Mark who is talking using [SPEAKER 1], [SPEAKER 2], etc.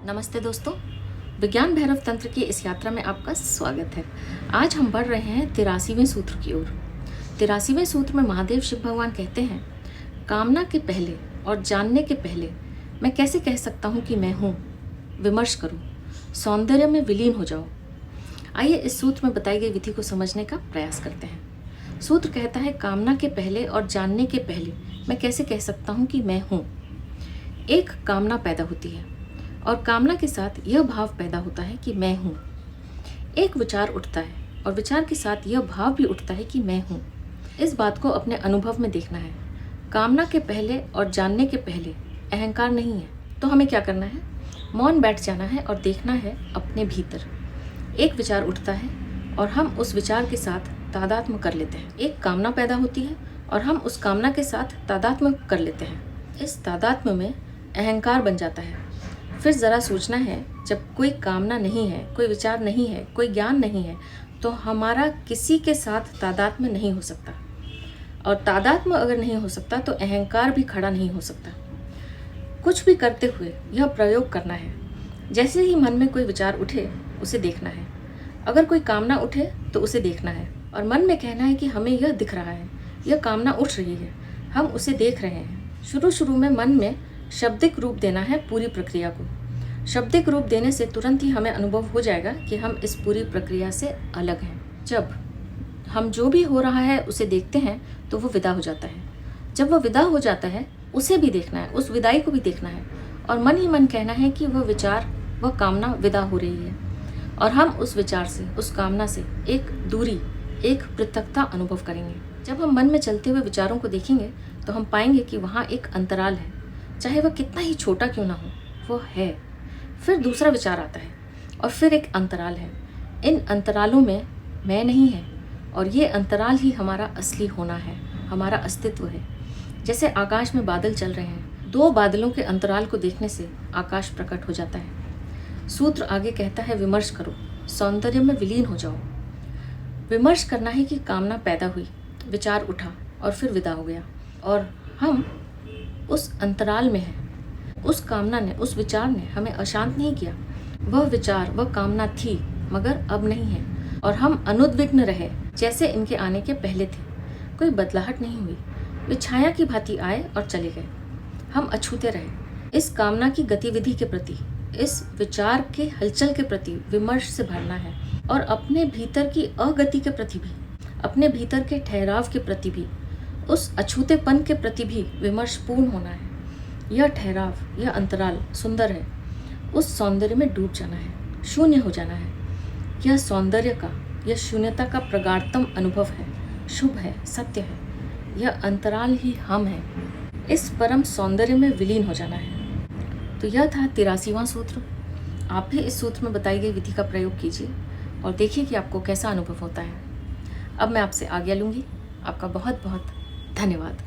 [SPEAKER 1] नमस्ते दोस्तों, विज्ञान भैरव तंत्र की इस यात्रा में आपका स्वागत है। आज हम बढ़ रहे हैं 83वें सूत्र की ओर। 83वें सूत्र में महादेव शिव भगवान कहते हैं, कामना के पहले और जानने के पहले मैं कैसे कह सकता हूँ कि मैं हूँ। विमर्श करो, सौंदर्य में विलीन हो जाओ। आइए इस सूत्र में बताई गई विधि को समझने का प्रयास करते हैं। सूत्र कहता है, कामना के पहले और जानने के पहले मैं कैसे कह सकता हूँ कि मैं हूँ। एक कामना पैदा होती है और कामना के साथ यह भाव पैदा होता है कि मैं हूँ। एक विचार उठता है और विचार के साथ यह भाव भी उठता है कि मैं हूँ। इस बात को अपने अनुभव में देखना है। कामना के पहले और जानने के पहले अहंकार नहीं है, तो हमें क्या करना है? मौन बैठ जाना है और देखना है अपने भीतर। एक विचार उठता है और हम उस विचार के साथ तादात्म्य कर लेते हैं। एक कामना पैदा होती है और हम उस कामना के साथ तादात्म्य कर लेते हैं। इस तादात्म्य में अहंकार बन जाता है। फिर ज़रा सोचना है, जब कोई कामना नहीं है, कोई विचार नहीं है, कोई ज्ञान नहीं है, तो हमारा किसी के साथ तादात्म्य नहीं हो सकता। और तादात्म्य अगर नहीं हो सकता तो अहंकार भी खड़ा नहीं हो सकता। कुछ भी करते हुए यह प्रयोग करना है। जैसे ही मन में कोई विचार उठे उसे देखना है। अगर कोई कामना उठे तो उसे देखना है और मन में कहना है कि हमें यह दिख रहा है, यह कामना उठ रही है, हम उसे देख रहे हैं। शुरू में मन में शब्दिक रूप देना है पूरी प्रक्रिया को। शब्दिक रूप देने से तुरंत ही हमें अनुभव हो जाएगा कि हम इस पूरी प्रक्रिया से अलग हैं। जब हम जो भी हो रहा है उसे देखते हैं तो वो विदा हो जाता है। जब वो विदा हो जाता है उसे भी देखना है, उस विदाई को भी देखना है और मन ही मन कहना है कि वह विचार, वह कामना विदा हो रही है और हम उस विचार से, उस कामना से एक दूरी, एक पृथकता अनुभव करेंगे। जब हम मन में चलते हुए विचारों को देखेंगे तो हम पाएंगे कि वहाँ एक अंतराल है, चाहे वह कितना ही छोटा क्यों ना हो, वो है। फिर दूसरा विचार आता है और फिर एक अंतराल है। इन अंतरालों में मैं नहीं है और ये अंतराल ही हमारा असली होना है, हमारा अस्तित्व है। जैसे आकाश में बादल चल रहे हैं, दो बादलों के अंतराल को देखने से आकाश प्रकट हो जाता है। सूत्र आगे कहता है, विमर्श करो, सौंदर्य में विलीन हो जाओ। विमर्श करना है कि कामना पैदा हुई, विचार उठा और फिर विदा हो गया और हम उस अंतराल में है। उस कामना ने, उस विचार ने हमें अशांत नहीं किया। वह विचार, वह कामना थी मगर अब नहीं है और हम अनुद्विग्न रहे जैसे इनके आने के पहले थे। कोई बदलाहट नहीं हुई। वे छाया की भांति आए और चले गए। हम अछूते रहे। इस कामना की गतिविधि के प्रति, इस विचार के हलचल के प्रति विमर्श से भरना है और अपने भीतर की अगति के प्रति भी, अपने भीतर के ठहराव के प्रति भी, उस अछूतेपन के प्रति भी विमर्श पूर्ण होना है। यह ठहराव, यह अंतराल सुंदर है। उस सौंदर्य में डूब जाना है, शून्य हो जाना है। यह सौंदर्य का, यह शून्यता का प्रगाढ़तम अनुभव है, शुभ है, सत्य है। यह अंतराल ही हम हैं। इस परम सौंदर्य में विलीन हो जाना है। तो यह था 83वां सूत्र। आप भी इस सूत्र में बताई गई विधि का प्रयोग कीजिए और देखिए कि आपको कैसा अनुभव होता है। अब मैं आपसे आज्ञा लूँगी। आपका बहुत बहुत धन्यवाद।